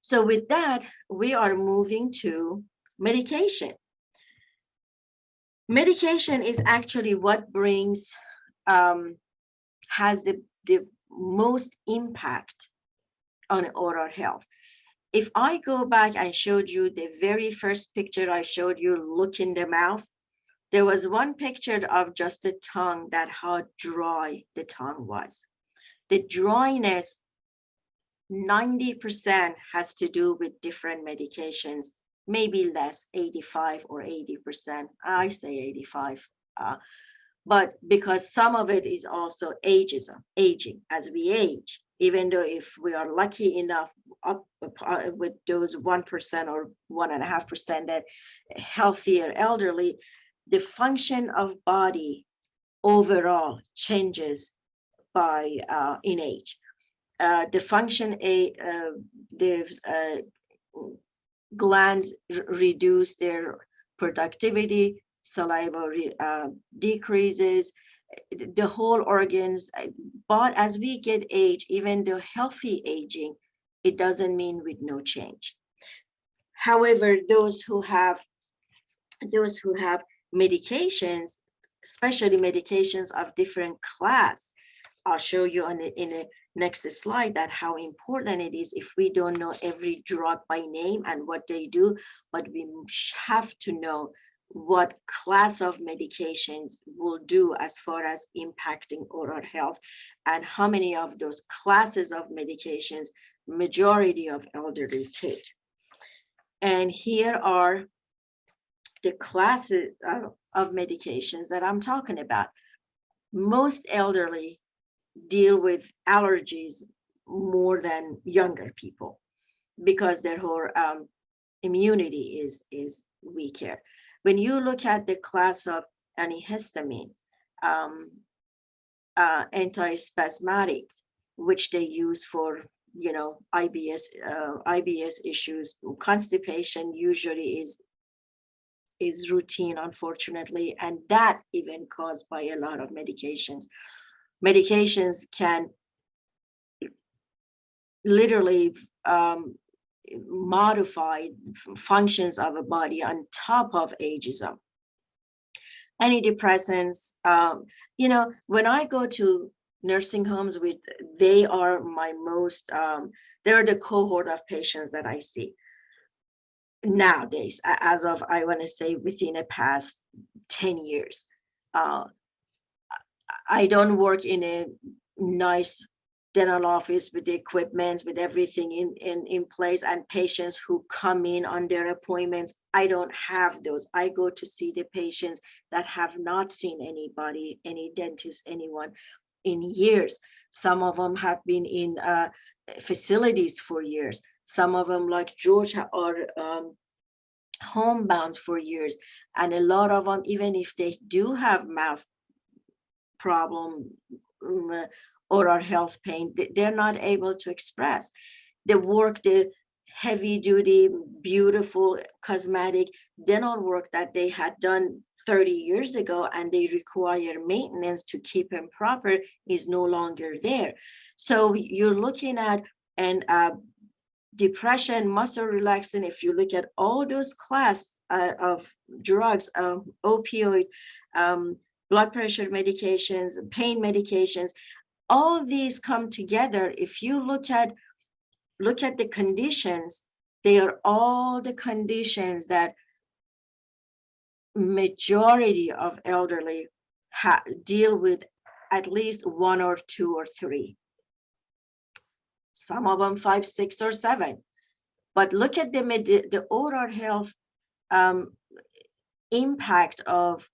So with that, we are moving to medication. Medication is actually what brings, has the most impact on oral health. If I go back and showed you the very first picture I showed you, look in the mouth, there was one picture of just the tongue, that how dry the tongue was. The dryness, 90% has to do with different medications, maybe less, 85 or 80%. I say 85. But because some of it is also ageism, aging as we age, even though if we are lucky enough up with those 1% or 1.5% that healthier elderly, the function of body overall changes by in age. The function the glands reduce their productivity, saliva decreases, the whole organs. But as we get age, even the healthy aging, it doesn't mean with no change. However, those who have medications, especially medications of different class, I'll show you in the next slide that how important it is if we don't know every drug by name and what they do, but we have to know what class of medications will do as far as impacting oral health, and how many of those classes of medications majority of elderly take. And here are the classes of medications that I'm talking about. Most elderly deal with allergies more than younger people because their whole immunity is weaker. When you look at the class of antihistamine, antispasmodics, which they use for IBS issues, constipation usually is routine, unfortunately, and that even caused by a lot of medications. Medications can literally modify functions of a body on top of ageism. Antidepressants, when I go to nursing homes, they are my most, they're the cohort of patients that I see nowadays, as of, I want to say, within the past 10 years. I don't work in a nice dental office with the equipment, with everything in place, and patients who come in on their appointments. I don't have those. I go to see the patients that have not seen anybody, any dentist, anyone in years. Some of them have been in facilities for years. Some of them, like George, are homebound for years. And a lot of them, even if they do have mouth problem, oral health pain, they're not able to express. They work the heavy duty, beautiful cosmetic dental work that they had done 30 years ago, and they require maintenance to keep them proper, is no longer there. So you're looking at depression, muscle relaxant. If you look at all those class of drugs, opioid, blood pressure medications, pain medications, all of these come together. If you look at the conditions, they are all the conditions that majority of elderly deal with at least one or two or three. Some of them 5, 6, or 7. But look at the oral health impact of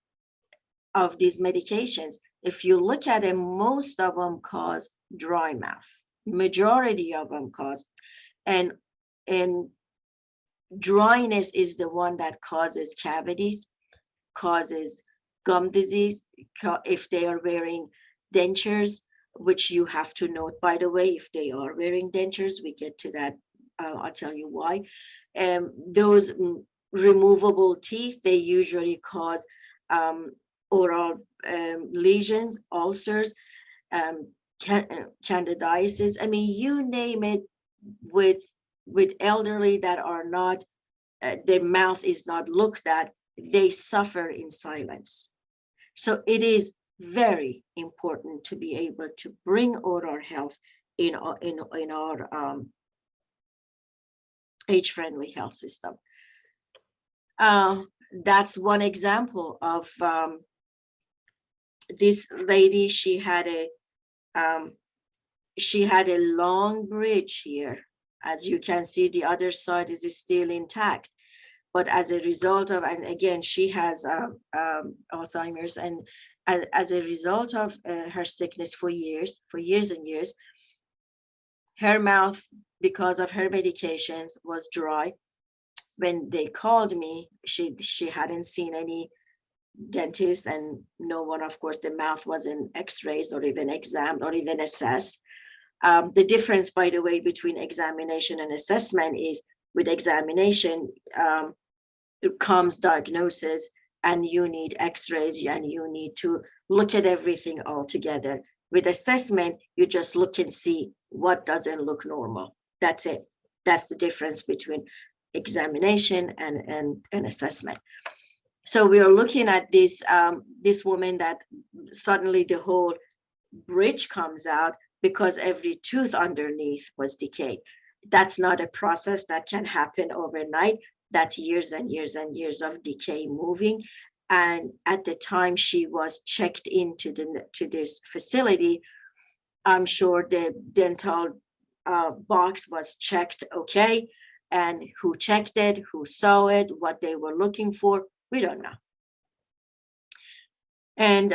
these medications. If you look at it, most of them cause dry mouth. Majority of them cause, and dryness is the one that causes cavities, causes gum disease. If they are wearing dentures, which you have to note, by the way, if they are wearing dentures, we get to that. I'll tell you why. Those removable teeth, they usually cause oral lesions, ulcers, candidiasis. I mean, you name it, with with elderly that are not, their mouth is not looked at, they suffer in silence. So it is very important to be able to bring oral health in our age-friendly health system. That's one example of this lady. She had a long bridge here. As you can see, the other side is still intact. But as a result of, and again, she has Alzheimer's, and as a result of her sickness for years and years, her mouth, because of her medications, was dry. When they called me, she hadn't seen any dentist, and no one, of course, the mouth wasn't x-rays or even examined or even assessed. The difference, by the way, between examination and assessment is, with examination comes diagnosis, and you need x-rays and you need to look at everything all together. With assessment, you just look and see what doesn't look normal. That's it. That's the difference between examination and assessment. So we are looking at this this woman that suddenly the whole bridge comes out because every tooth underneath was decayed. That's not a process that can happen overnight. That's years and years and years of decay moving. And at the time she was checked into to this facility, I'm sure the dental box was checked okay. And who checked it, who saw it, what they were looking for, we don't know. And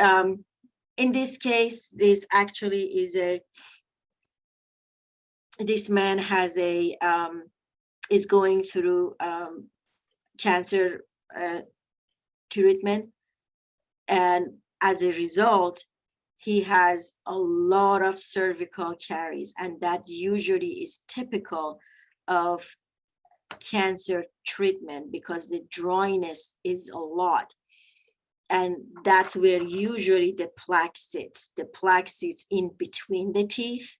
in this case, this actually is this man has is going through cancer treatment. And as a result, he has a lot of cervical caries, and that usually is typical of cancer treatment because the dryness is a lot. And that's where usually the plaque sits. The plaque sits in between the teeth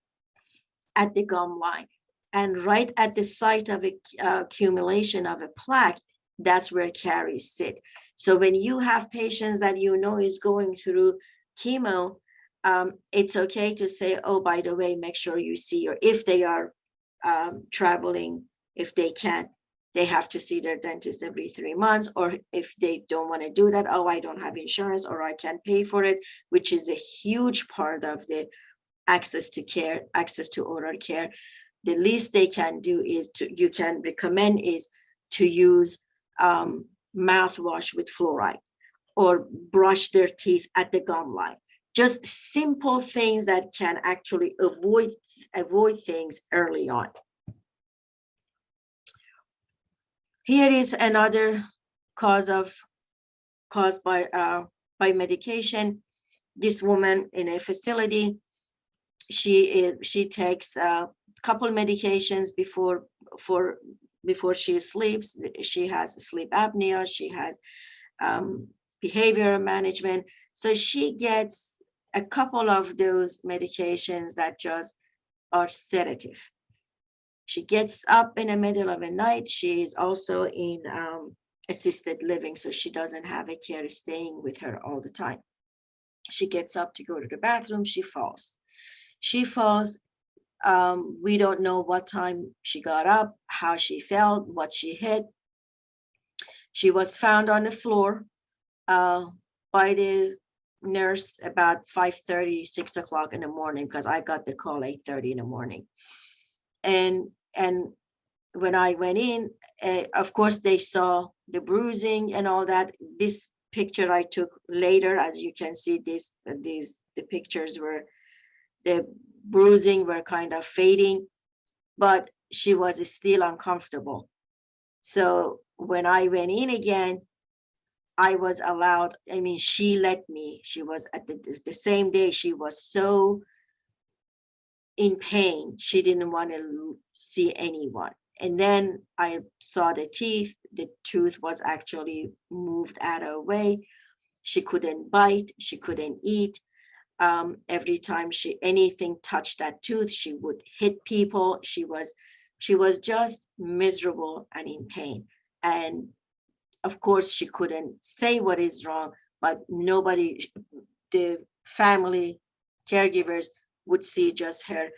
at the gum line. And right at the site of accumulation of a plaque, that's where caries sit. So when you have patients that you know is going through chemo, it's okay to say, oh, by the way, make sure you see, or if they are traveling, if they can't, they have to see their dentist every 3 months, or if they don't want to do that, oh, I don't have insurance or I can't pay for it, which is a huge part of the access to care, access to oral care. The least they can do is you can recommend is to use mouthwash with fluoride or brush their teeth at the gum line. Just simple things that can actually avoid things early on. Here is another caused by medication. This woman in a facility, she takes a couple medications before she sleeps. She has sleep apnea. She has behavioral management. So she gets a couple of those medications that just are sedative. She gets up in the middle of the night. She is also in assisted living, so she doesn't have a carer staying with her all the time. She gets up to go to the bathroom. She falls. We don't know what time she got up, how she felt, what she hit. She was found on the floor by the nurse about 5:30, 6 o'clock in the morning, because I got the call 8:30 in the morning. And when I went in, of course, they saw the bruising and all that. This picture I took later, as you can see, the pictures were, the bruising were kind of fading, but she was still uncomfortable. So when I went in again, I was allowed, I mean, she let me, she was at the same day, she was so in pain, she didn't want to see anyone. And then I saw the teeth, the tooth was actually moved out of the way. She couldn't bite, she couldn't eat. Every time anything touched that tooth, she would hit people. She was She was just miserable and in pain. And of course, she couldn't say what is wrong, but nobody, the family, caregivers would see just her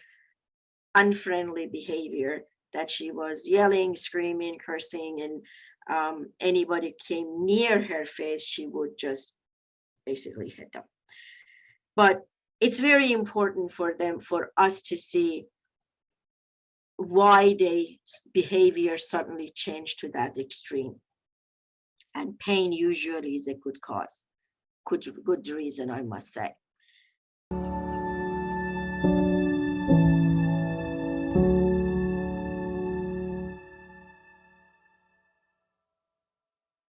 unfriendly behavior, that she was yelling, screaming, cursing, and anybody came near her face, she would just basically hit them. But it's very important for them, for us to see why their behavior suddenly changed to that extreme. And pain usually is a good cause, good reason, I must say.